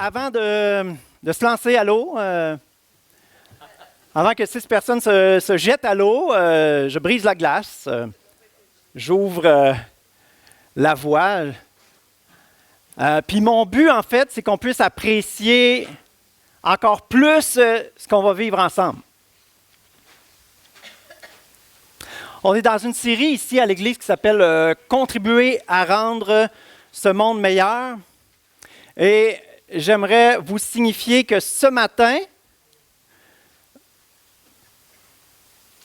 avant de se lancer à l'eau, avant que 6 personnes se jettent à l'eau, je brise la glace, j'ouvre la voile. Puis mon but, en fait, c'est qu'on puisse apprécier encore plus ce qu'on va vivre ensemble. On est dans une série ici à l'Église qui s'appelle « Contribuer à rendre ce monde meilleur ». Et j'aimerais vous signifier que ce matin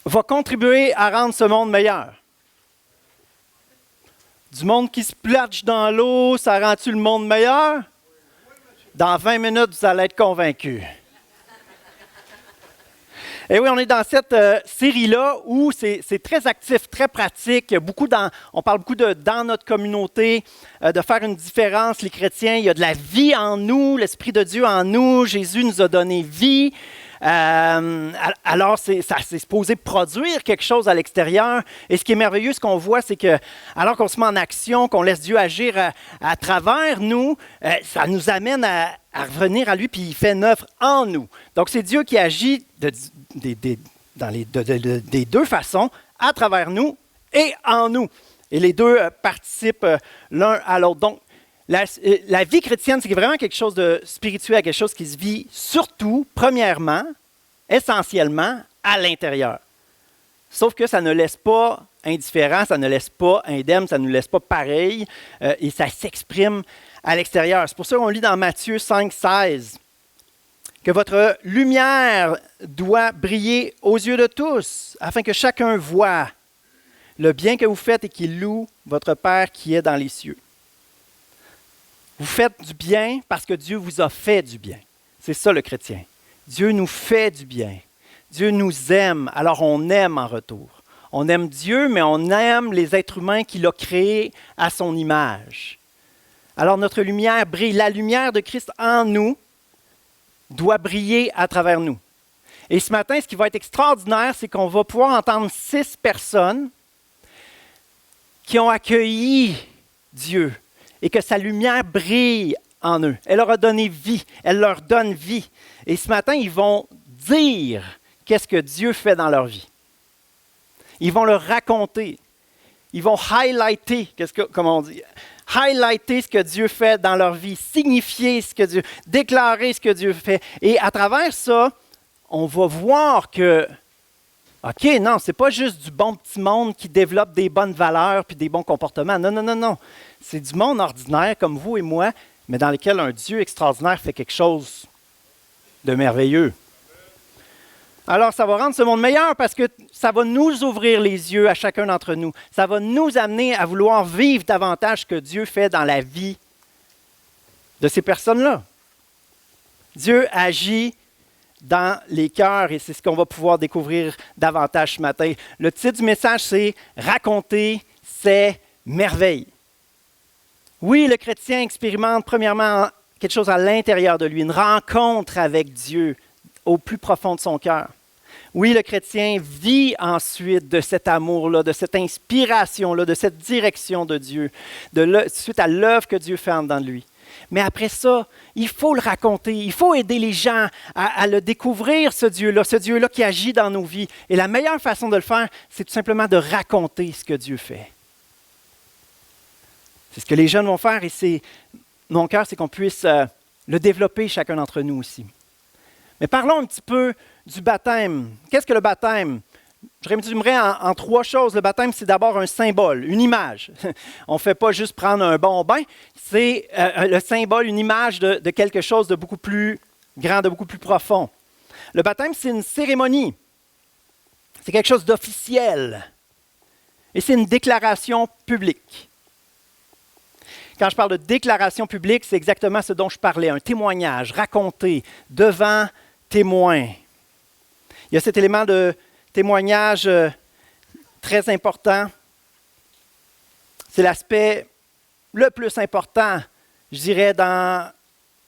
va contribuer à rendre ce monde meilleur. Du monde qui se plonge dans l'eau, ça rend-tu le monde meilleur? Dans 20 minutes, vous allez être convaincus. Et oui, on est dans cette série-là où c'est très actif, très pratique. On parle beaucoup dans notre communauté, de faire une différence, les chrétiens. Il y a de la vie en nous, l'Esprit de Dieu en nous. Jésus nous a donné vie. Alors, c'est supposé produire quelque chose à l'extérieur. Et ce qui est merveilleux, ce qu'on voit, c'est que alors qu'on se met en action, qu'on laisse Dieu agir à travers nous, ça nous amène à revenir à lui, puis il fait une œuvre en nous. Donc, c'est Dieu qui agit des deux façons, à travers nous et en nous. Et les deux participent l'un à l'autre. Donc, la vie chrétienne, c'est vraiment quelque chose de spirituel, quelque chose qui se vit surtout, premièrement, essentiellement, à l'intérieur. Sauf que ça ne laisse pas indifférent, ça ne laisse pas indemne, ça ne nous laisse pas pareil, et ça s'exprime à l'extérieur. C'est pour ça qu'on lit dans Matthieu 5, 16, que votre lumière doit briller aux yeux de tous, afin que chacun voie le bien que vous faites et qu'il loue votre Père qui est dans les cieux. Vous faites du bien parce que Dieu vous a fait du bien. C'est ça le chrétien. Dieu nous fait du bien. Dieu nous aime, alors on aime en retour. On aime Dieu, mais on aime les êtres humains qu'il a créés à son image. Alors notre lumière brille. La lumière de Christ en nous doit briller à travers nous. Et ce matin, ce qui va être extraordinaire, c'est qu'on va pouvoir entendre 6 personnes qui ont accueilli Dieu et que sa lumière brille en eux. Elle leur a donné vie, elle leur donne vie. Et ce matin, ils vont dire qu'est-ce que Dieu fait dans leur vie. Ils vont le raconter. Ils vont highlighter, comment on dit? Highlighter ce que Dieu fait dans leur vie, signifier ce que Dieu, déclarer ce que Dieu fait. Et à travers ça, on va voir que, OK, non, c'est pas juste du bon petit monde qui développe des bonnes valeurs puis des bons comportements. Non. C'est du monde ordinaire comme vous et moi, mais dans lequel un Dieu extraordinaire fait quelque chose de merveilleux. Alors, ça va rendre ce monde meilleur parce que ça va nous ouvrir les yeux à chacun d'entre nous. Ça va nous amener à vouloir vivre davantage ce que Dieu fait dans la vie de ces personnes-là. Dieu agit dans les cœurs et c'est ce qu'on va pouvoir découvrir davantage ce matin. Le titre du message, c'est « Raconter ses merveilles ». Oui, le chrétien expérimente premièrement quelque chose à l'intérieur de lui, une rencontre avec Dieu au plus profond de son cœur. Oui, le chrétien vit ensuite de cet amour-là, de cette inspiration-là, de cette direction de Dieu, suite à l'œuvre que Dieu fait en dedans de lui. Mais après ça, il faut le raconter, il faut aider les gens à le découvrir, ce Dieu-là qui agit dans nos vies. Et la meilleure façon de le faire, c'est tout simplement de raconter ce que Dieu fait. C'est ce que les jeunes vont faire et mon cœur, c'est qu'on puisse le développer chacun d'entre nous aussi. Mais parlons un petit peu du baptême. Qu'est-ce que le baptême? Je résumerai en 3 choses. Le baptême, c'est d'abord un symbole, une image. On ne fait pas juste prendre un bon bain. C'est le symbole, une image de quelque chose de beaucoup plus grand, de beaucoup plus profond. Le baptême, c'est une cérémonie. C'est quelque chose d'officiel. Et c'est une déclaration publique. Quand je parle de déclaration publique, c'est exactement ce dont je parlais, un témoignage raconté devant témoins. Il y a cet élément de témoignage très important. C'est l'aspect le plus important, je dirais, dans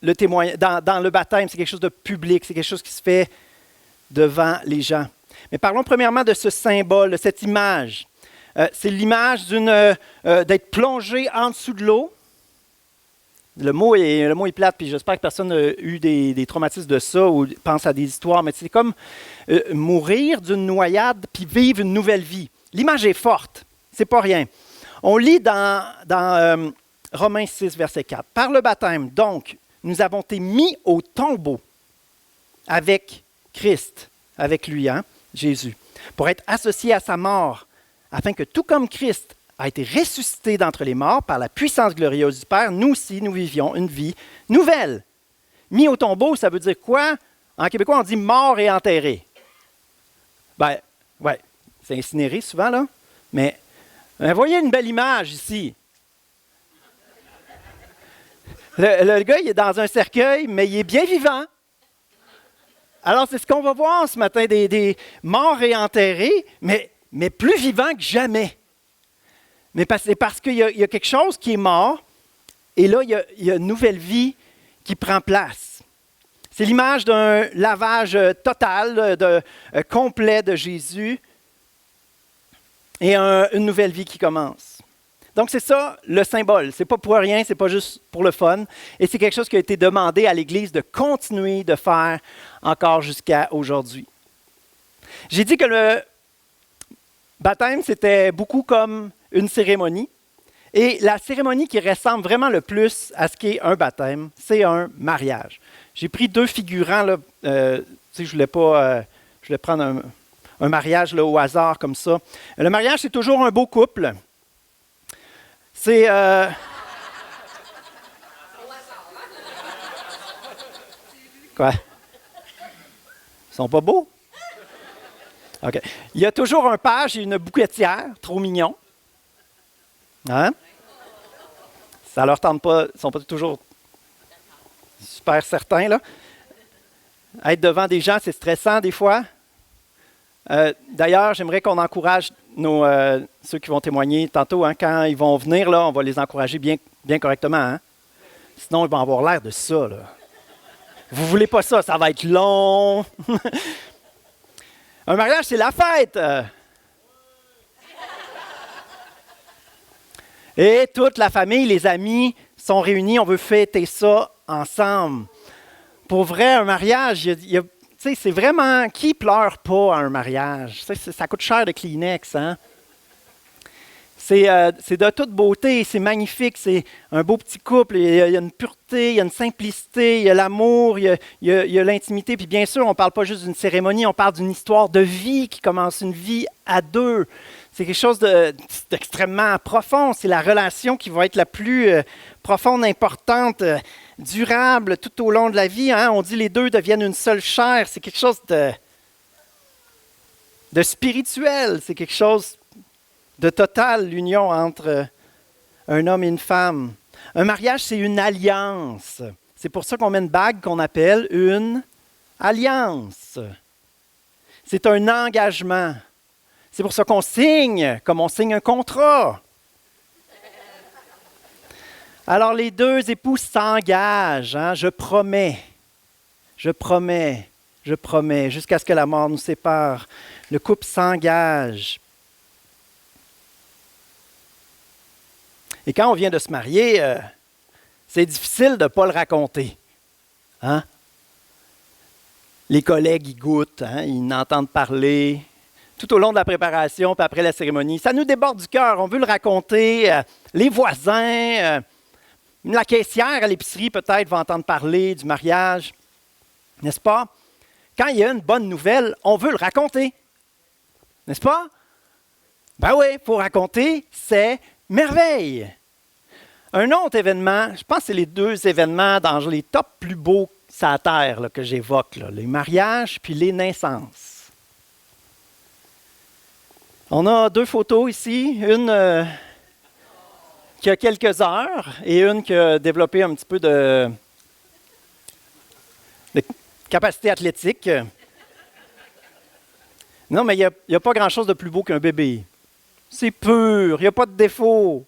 le baptême. C'est quelque chose de public, c'est quelque chose qui se fait devant les gens. Mais parlons premièrement de ce symbole, de cette image. C'est l'image d'être plongé en dessous de l'eau, Le mot est plate, puis j'espère que personne n'a eu des traumatismes de ça ou pense à des histoires, mais c'est comme mourir d'une noyade puis vivre une nouvelle vie. L'image est forte, c'est pas rien. On lit dans Romains 6, verset 4. « Par le baptême, donc, nous avons été mis au tombeau avec Christ, avec lui, Jésus, pour être associés à sa mort, afin que tout comme Christ a été ressuscité d'entre les morts par la puissance glorieuse du Père, nous aussi, nous vivions une vie nouvelle. » Mis au tombeau, ça veut dire quoi? En québécois, on dit mort et enterré. Ben, ouais, c'est incinéré souvent, là, mais voyez une belle image ici. Le gars, il est dans un cercueil, mais il est bien vivant. Alors, c'est ce qu'on va voir ce matin, des morts et enterrés, mais plus vivants que jamais. Mais c'est parce qu'il y a quelque chose qui est mort, et là, il y a une nouvelle vie qui prend place. C'est l'image d'un lavage total, complet de Jésus, et une nouvelle vie qui commence. Donc, c'est ça le symbole. Ce n'est pas pour rien, ce n'est pas juste pour le fun. Et c'est quelque chose qui a été demandé à l'Église de continuer de faire encore jusqu'à aujourd'hui. J'ai dit que le baptême, c'était beaucoup comme une cérémonie. Et la cérémonie qui ressemble vraiment le plus à ce qu'est un baptême, c'est un mariage. J'ai pris deux figurants. Là, je voulais prendre un mariage là, au hasard comme ça. Le mariage, c'est toujours un beau couple. C'est... Quoi? Ils sont pas beaux? OK. Il y a toujours un page et une bouquetière, trop mignons. Hein? Ça leur tente pas, ils ne sont pas toujours super certains, là. Être devant des gens, c'est stressant des fois. D'ailleurs, j'aimerais qu'on encourage ceux qui vont témoigner tantôt. Quand ils vont venir, là, on va les encourager bien correctement. Sinon, ils vont avoir l'air de ça. Là. Vous ne voulez pas ça, ça va être long. Un mariage, c'est la fête. Et toute la famille, les amis sont réunis. On veut fêter ça ensemble. Pour vrai, un mariage, c'est vraiment... Qui pleure pas à un mariage? Ça coûte cher de Kleenex, hein? C'est de toute beauté, c'est magnifique, c'est un beau petit couple. Il y a une pureté, il y a une simplicité, il y a l'amour, il y a l'intimité. Puis bien sûr, on ne parle pas juste d'une cérémonie, on parle d'une histoire de vie qui commence, une vie à deux. C'est quelque chose d'extrêmement profond. C'est la relation qui va être la plus profonde, importante, durable tout au long de la vie. On dit les deux deviennent une seule chair. C'est quelque chose de spirituel. C'est quelque chose de total, l'union entre un homme et une femme. Un mariage, c'est une alliance. C'est pour ça qu'on met une bague qu'on appelle une alliance. C'est un engagement. C'est pour ça qu'on signe, comme on signe un contrat. Alors, les deux époux s'engagent. Je promets, jusqu'à ce que la mort nous sépare. Le couple s'engage. Et quand on vient de se marier, c'est difficile de ne pas le raconter. Les collègues, ils goûtent, ils entendent parler. Tout au long de la préparation, puis après la cérémonie. Ça nous déborde du cœur, on veut le raconter. Les voisins, la caissière à l'épicerie peut-être va entendre parler du mariage. N'est-ce pas? Quand il y a une bonne nouvelle, on veut le raconter. N'est-ce pas? Ben oui, pour raconter, c'est merveille. Un autre événement, je pense que c'est les deux événements dans les top plus beaux sur la terre là, que j'évoque, là, les mariages puis les naissances. On a deux photos ici, une qui a quelques heures et une qui a développé un petit peu de capacité athlétique. Non, mais il n'y a pas grand-chose de plus beau qu'un bébé. C'est pur, il n'y a pas de défaut.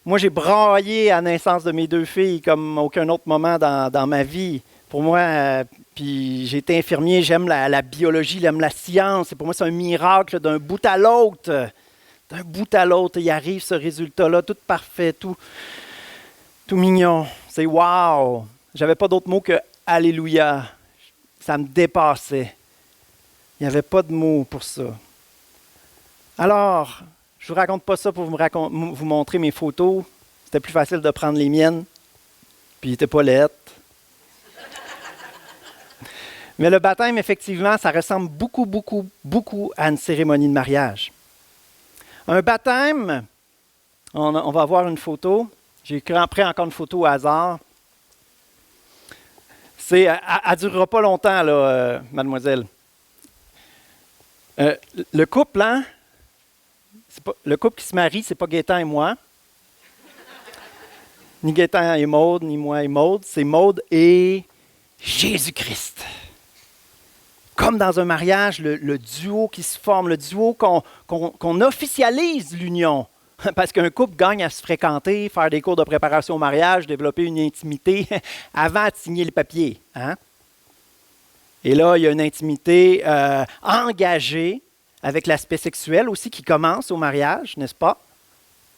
Moi, j'ai braillé à la naissance de mes deux filles comme aucun autre moment dans ma vie. Pour moi, puis j'ai été infirmier, j'aime la biologie, j'aime la science. Et pour moi, c'est un miracle d'un bout à l'autre. D'un bout à l'autre, il arrive ce résultat-là, tout parfait, tout. tout mignon. C'est wow! J'avais pas d'autre mot que Alléluia. Ça me dépassait. Il n'y avait pas de mots pour ça. Alors, je ne vous raconte pas ça pour vous montrer mes photos. C'était plus facile de prendre les miennes. Puis il n'était pas laid. Mais le baptême, effectivement, ça ressemble beaucoup, beaucoup, beaucoup à une cérémonie de mariage. Un baptême, on va voir une photo. J'ai pris encore une photo au hasard. Elle ne durera pas longtemps, là, mademoiselle. Le couple, hein? Le couple qui se marie, ce n'est pas Gaétan et moi. Ni Gaétan et Maude, ni moi et Maude. C'est Maude et Jésus-Christ. Comme dans un mariage, le duo qui se forme, le duo qu'on officialise l'union. Parce qu'un couple gagne à se fréquenter, faire des cours de préparation au mariage, développer une intimité avant de signer le papier. Hein? Et là, il y a une intimité engagée avec l'aspect sexuel aussi qui commence au mariage, n'est-ce pas?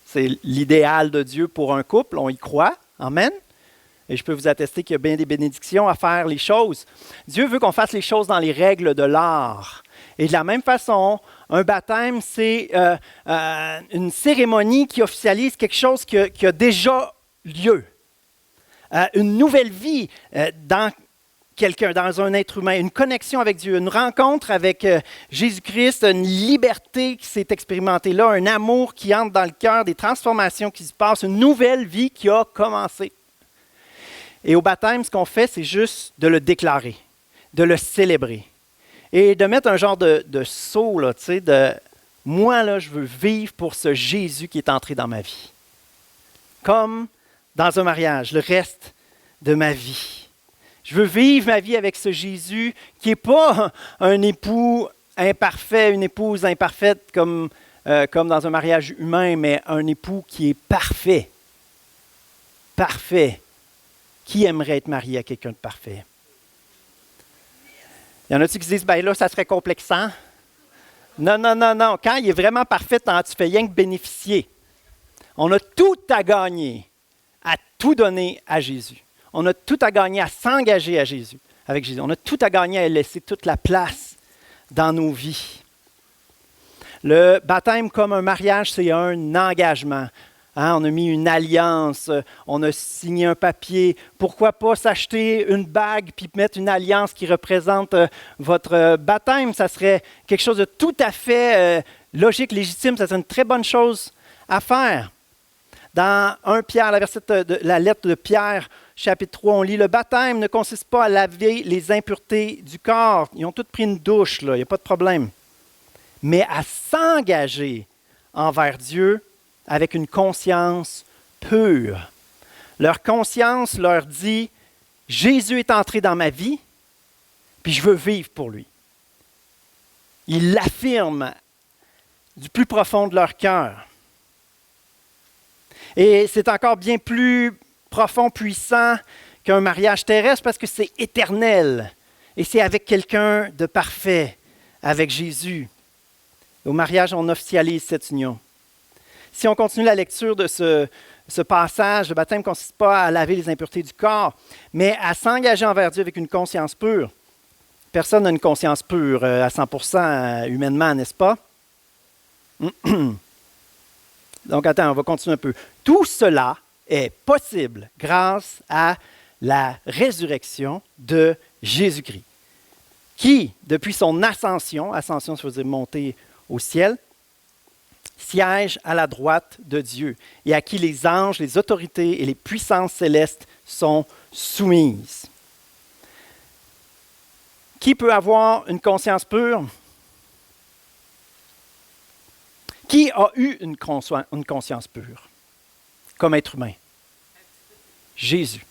C'est l'idéal de Dieu pour un couple, on y croit. Amen. Et je peux vous attester qu'il y a bien des bénédictions à faire les choses. Dieu veut qu'on fasse les choses dans les règles de l'art. Et de la même façon, un baptême, c'est une cérémonie qui officialise quelque chose qui a déjà lieu. Une nouvelle vie dans quelqu'un, dans un être humain, une connexion avec Dieu, une rencontre avec Jésus-Christ, une liberté qui s'est expérimentée là, un amour qui entre dans le cœur, des transformations qui se passent, une nouvelle vie qui a commencé. Et au baptême, ce qu'on fait, c'est juste de le déclarer, de le célébrer. Et de mettre un genre de sceau, là, tu sais, de moi, là, je veux vivre pour ce Jésus qui est entré dans ma vie. Comme dans un mariage, le reste de ma vie. Je veux vivre ma vie avec ce Jésus qui n'est pas un époux imparfait, une épouse imparfaite comme dans un mariage humain, mais un époux qui est parfait. Parfait. Qui aimerait être marié à quelqu'un de parfait? Il y en a-tu qui disent, ben là, ça serait complexant? Non, non, non, non. Quand il est vraiment parfait, tu fais rien que bénéficier. On a tout à gagner, à tout donner à Jésus. On a tout à gagner à s'engager avec Jésus. On a tout à gagner à laisser toute la place dans nos vies. Le baptême comme un mariage, c'est un engagement. Hein, on a mis une alliance, on a signé un papier. Pourquoi pas s'acheter une bague puis mettre une alliance qui représente votre baptême? Ça serait quelque chose de tout à fait logique, légitime. Ça serait une très bonne chose à faire. Dans 1 Pierre, la lettre de Pierre, chapitre 3, on lit « Le baptême ne consiste pas à laver les impuretés du corps. » Ils ont tous pris une douche, là, il n'y a pas de problème. Mais à s'engager envers Dieu avec une conscience pure. Leur conscience leur dit « Jésus est entré dans ma vie, puis je veux vivre pour lui. » Ils l'affirment du plus profond de leur cœur. Et c'est encore bien plus profond, puissant qu'un mariage terrestre parce que c'est éternel. Et c'est avec quelqu'un de parfait, avec Jésus. Au mariage, on officialise cette union. Si on continue la lecture de ce passage, le baptême ne consiste pas à laver les impuretés du corps, mais à s'engager envers Dieu avec une conscience pure. Personne n'a une conscience pure à 100% humainement, n'est-ce pas? Donc, attends, on va continuer un peu. Tout cela est possible grâce à la résurrection de Jésus-Christ, qui, depuis son ascension, ça veut dire monter au ciel, siège à la droite de Dieu et à qui les anges, les autorités et les puissances célestes sont soumises. Qui peut avoir une conscience pure? Qui a eu une conscience pure comme être humain? Jésus.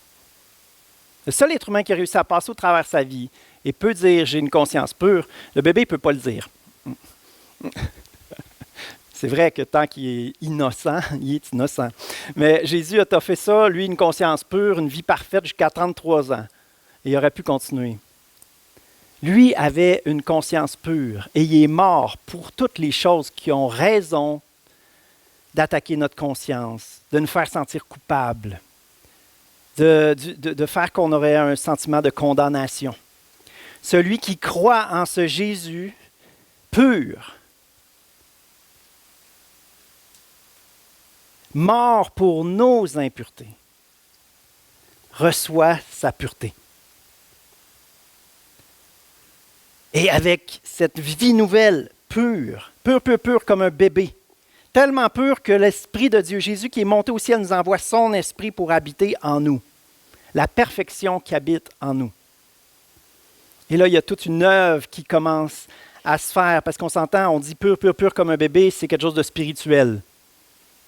Le seul être humain qui a réussi à passer au travers de sa vie et peut dire « j'ai une conscience pure », le bébé ne peut pas le dire. C'est vrai que tant qu'il est innocent, il est innocent. Mais Jésus a fait ça, lui, une conscience pure, une vie parfaite jusqu'à 33 ans. Et il aurait pu continuer. Lui avait une conscience pure et il est mort pour toutes les choses qui ont raison d'attaquer notre conscience, de nous faire sentir coupables. de faire qu'on aurait un sentiment de condamnation. Celui qui croit en ce Jésus pur, mort pour nos impuretés, reçoit sa pureté. Et avec cette vie nouvelle, pure comme un bébé, tellement pure que l'Esprit de Dieu, Jésus qui est monté au ciel, nous envoie son Esprit pour habiter en nous. La perfection qui habite en nous. Et là, il y a toute une œuvre qui commence à se faire, parce qu'on s'entend, on dit pur comme un bébé, c'est quelque chose de spirituel.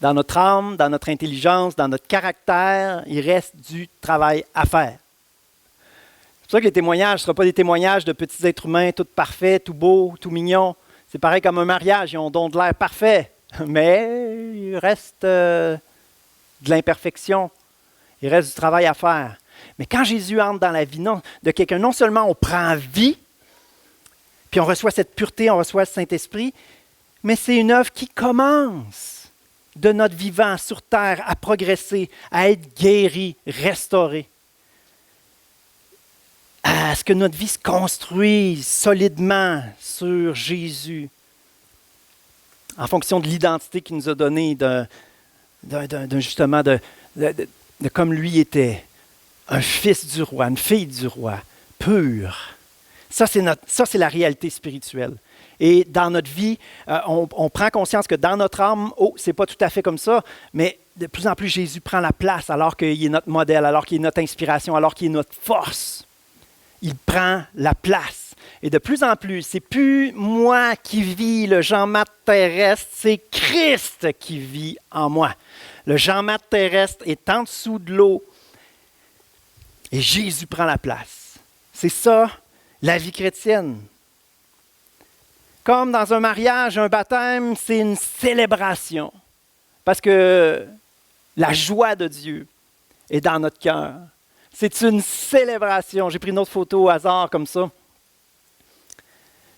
Dans notre âme, dans notre intelligence, dans notre caractère, il reste du travail à faire. C'est pour ça que les témoignages ne seront pas des témoignages de petits êtres humains, tout parfaits, tout beaux, tout mignons. C'est pareil comme un mariage, ils ont donc de l'air parfait, mais il reste de l'imperfection. Il reste du travail à faire. Mais quand Jésus entre dans la vie de quelqu'un, non seulement on prend vie, puis on reçoit cette pureté, on reçoit le Saint-Esprit, mais c'est une œuvre qui commence de notre vivant sur terre à progresser, à être guéri, restauré. À ce que notre vie se construise solidement sur Jésus, en fonction de l'identité qu'il nous a donnée, justement de comme lui était, un fils du roi, une fille du roi, pur. Ça, c'est la réalité spirituelle. Et dans notre vie, on prend conscience que dans notre âme, c'est pas tout à fait comme ça, mais de plus en plus, Jésus prend la place alors qu'il est notre modèle, alors qu'il est notre inspiration, alors qu'il est notre force. Il prend la place. Et de plus en plus, c'est plus moi qui vis le Jean-Marc terrestre, c'est Christ qui vit en moi. Le Jean-Marc terrestre est en dessous de l'eau et Jésus prend la place. C'est ça, la vie chrétienne. Comme dans un mariage, un baptême, c'est une célébration. Parce que la joie de Dieu est dans notre cœur. C'est une célébration. J'ai pris une autre photo au hasard comme ça.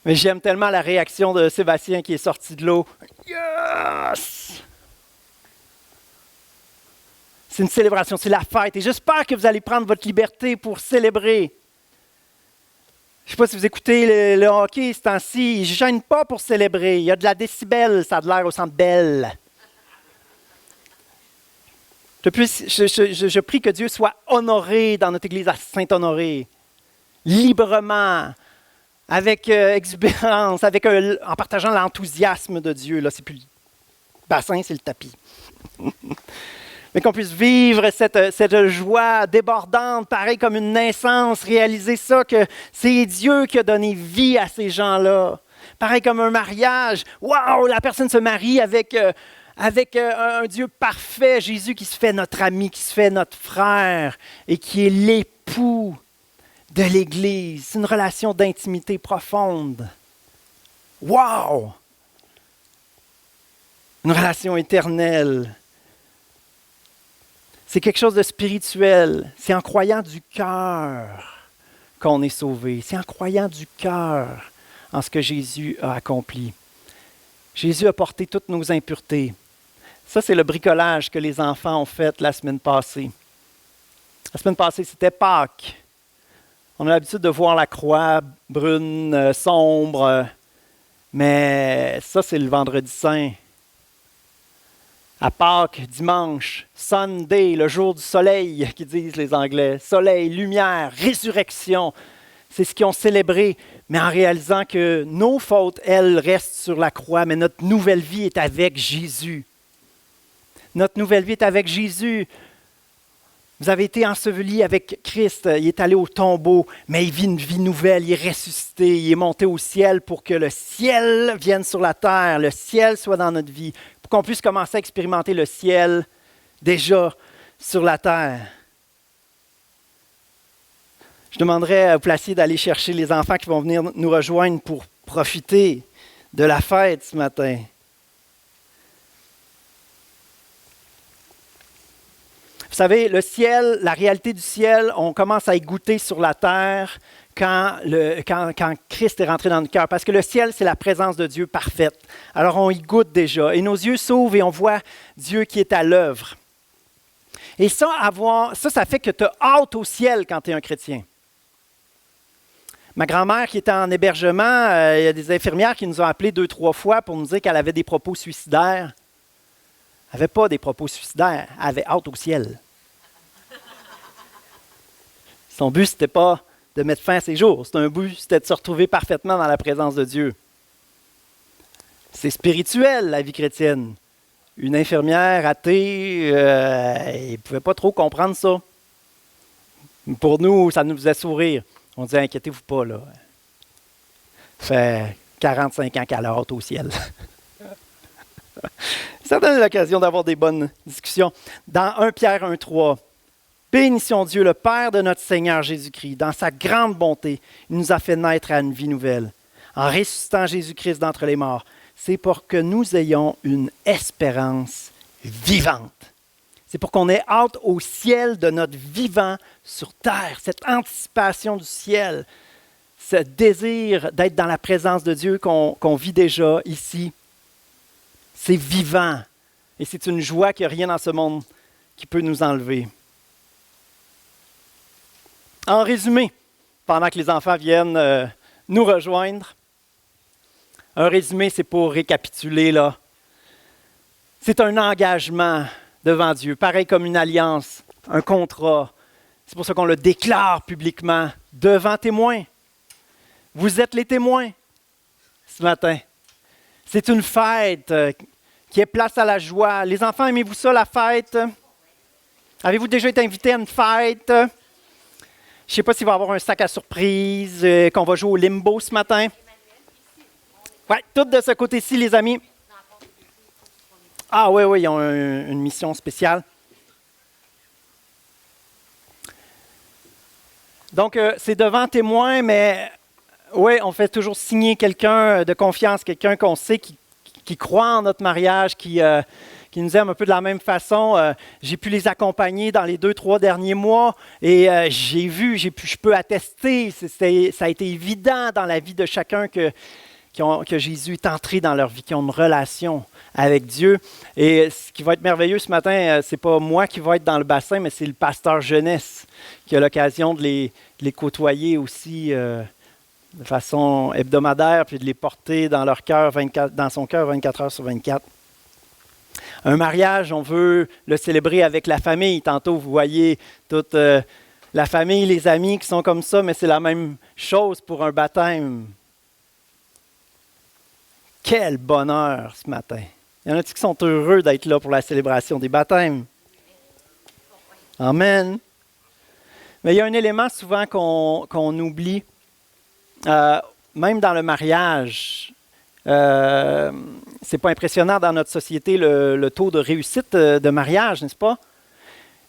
Mais j'aime tellement la réaction de Sébastien qui est sorti de l'eau. Yes! C'est une célébration, c'est la fête. Et j'espère que vous allez prendre votre liberté pour célébrer. Je ne sais pas si vous écoutez le hockey ce temps-ci. Je ne gêne pas pour célébrer. Il y a de la décibel, ça a de l'air au centre belle. Je prie que Dieu soit honoré dans notre Église à Saint-Honoré, librement, avec exubérance, en partageant l'enthousiasme de Dieu. Là, c'est plus le bassin, c'est le tapis. Mais qu'on puisse vivre cette joie débordante, pareil comme une naissance, réaliser ça, que c'est Dieu qui a donné vie à ces gens-là. Pareil comme un mariage. Waouh, la personne se marie avec un Dieu parfait, Jésus qui se fait notre ami, qui se fait notre frère et qui est l'époux de l'Église. C'est une relation d'intimité profonde. Wow! Une relation éternelle. C'est quelque chose de spirituel. C'est en croyant du cœur qu'on est sauvé. C'est en croyant du cœur en ce que Jésus a accompli. Jésus a porté toutes nos impuretés. Ça, c'est le bricolage que les enfants ont fait la semaine passée. La semaine passée, c'était Pâques. On a l'habitude de voir la croix brune, sombre, mais ça, c'est le vendredi saint. À Pâques, dimanche, Sunday, le jour du soleil, qui disent les Anglais. Soleil, lumière, résurrection. C'est ce qu'ils ont célébré, mais en réalisant que nos fautes, elles, restent sur la croix, mais notre nouvelle vie est avec Jésus. Notre nouvelle vie est avec Jésus. Vous avez été ensevelis avec Christ. Il est allé au tombeau, mais il vit une vie nouvelle. Il est ressuscité. Il est monté au ciel pour que le ciel vienne sur la terre, le ciel soit dans notre vie, pour qu'on puisse commencer à expérimenter le ciel déjà sur la terre. Je demanderais au Placier d'aller chercher les enfants qui vont venir nous rejoindre pour profiter de la fête ce matin. Vous savez, le ciel, la réalité du ciel, on commence à y goûter sur la terre quand Christ est rentré dans notre cœur. Parce que le ciel, c'est la présence de Dieu parfaite. Alors, on y goûte déjà. Et nos yeux s'ouvrent et on voit Dieu qui est à l'œuvre. Et ça fait que tu as hâte au ciel quand tu es un chrétien. Ma grand-mère qui était en hébergement, il y a des infirmières qui nous ont appelés 2-3 fois pour nous dire qu'elle avait des propos suicidaires. Elle n'avait pas des propos suicidaires, elle avait hâte au ciel. Son but, ce n'était pas de mettre fin à ses jours. C'était de se retrouver parfaitement dans la présence de Dieu. C'est spirituel, la vie chrétienne. Une infirmière athée, elle ne pouvait pas trop comprendre ça. Pour nous, ça nous faisait sourire. On disait, inquiétez-vous pas, là. Ça fait 45 ans qu'elle a hâte au ciel. Ça donne l'occasion d'avoir des bonnes discussions. Dans 1 Pierre 1,3, bénissons Dieu, le Père de notre Seigneur Jésus-Christ. Dans sa grande bonté, il nous a fait naître à une vie nouvelle. En ressuscitant Jésus-Christ d'entre les morts, c'est pour que nous ayons une espérance vivante. C'est pour qu'on ait hâte au ciel de notre vivant sur terre, cette anticipation du ciel, ce désir d'être dans la présence de Dieu qu'on vit déjà ici. C'est vivant et c'est une joie qu'il n'y a rien dans ce monde qui peut nous enlever. En résumé, pendant que les enfants viennent nous rejoindre, un résumé, c'est pour récapituler, là. C'est un engagement devant Dieu, pareil comme une alliance, un contrat. C'est pour ça qu'on le déclare publiquement devant témoins. Vous êtes les témoins ce matin. C'est une fête qui est place à la joie. Les enfants, aimez-vous ça, la fête? Avez-vous déjà été invité à une fête? Je ne sais pas s'il va y avoir un sac à surprise, qu'on va jouer au limbo ce matin. Oui, tout de ce côté-ci, les amis. Ah oui, ils ont une mission spéciale. Donc, c'est devant témoin, mais oui, on fait toujours signer quelqu'un de confiance, quelqu'un qu'on sait qui croit en notre mariage, qui nous aime un peu de la même façon. J'ai pu les accompagner dans les 2-3 derniers mois et je peux attester, ça a été évident dans la vie de chacun que Jésus est entré dans leur vie, qui ont une relation avec Dieu. Et ce qui va être merveilleux ce matin, c'est pas moi qui va être dans le bassin, mais c'est le pasteur jeunesse qui a l'occasion de les côtoyer aussi de façon hebdomadaire, puis de les porter dans leur cœur, dans son cœur 24 heures sur 24. Un mariage, on veut le célébrer avec la famille. Tantôt, vous voyez toute la famille, les amis qui sont comme ça, mais c'est la même chose pour un baptême. Quel bonheur ce matin! Il y en a qui sont heureux d'être là pour la célébration des baptêmes. Amen. Mais il y a un élément souvent qu'on oublie, même dans le mariage. C'est pas impressionnant dans notre société le taux de réussite de mariage, n'est-ce pas?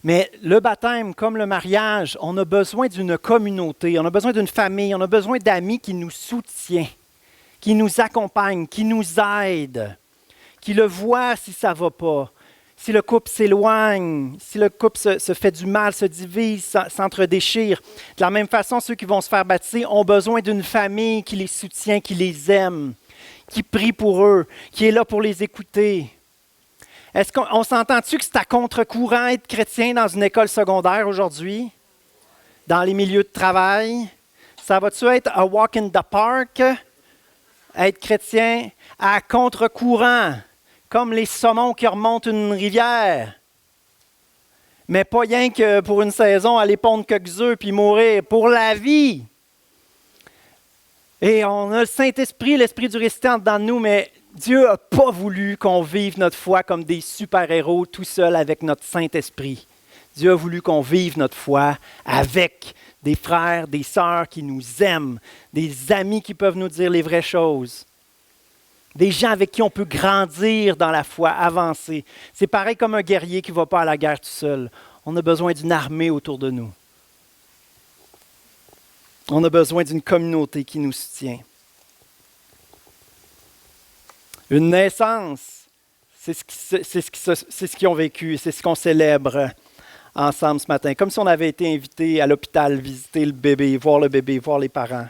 Mais le baptême, comme le mariage, on a besoin d'une communauté, on a besoin d'une famille, on a besoin d'amis qui nous soutiennent, qui nous accompagnent, qui nous aident, qui le voient si ça ne va pas, si le couple s'éloigne, si le couple se fait du mal, se divise, s'entre-déchire. De la même façon, ceux qui vont se faire baptiser ont besoin d'une famille qui les soutient, qui les aime, qui prie pour eux, qui est là pour les écouter. Est-ce qu'on s'entend-tu que c'est à contre-courant être chrétien dans une école secondaire aujourd'hui? Dans les milieux de travail? Ça va-tu être a walk in the park? Être chrétien à contre-courant, comme les saumons qui remontent une rivière. Mais pas rien que pour une saison, aller pondre quelques œufs puis mourir. Pour la vie! Et on a le Saint-Esprit, l'Esprit du récitant dedans de nous, mais Dieu n'a pas voulu qu'on vive notre foi comme des super-héros tout seuls avec notre Saint-Esprit. Dieu a voulu qu'on vive notre foi avec des frères, des sœurs qui nous aiment, des amis qui peuvent nous dire les vraies choses, des gens avec qui on peut grandir dans la foi, avancer. C'est pareil comme un guerrier qui ne va pas à la guerre tout seul. On a besoin d'une armée autour de nous. On a besoin d'une communauté qui nous soutient. Une naissance, c'est ce qu'ils ont vécu, c'est ce qu'on célèbre ensemble ce matin. Comme si on avait été invité à l'hôpital visiter le bébé, voir les parents.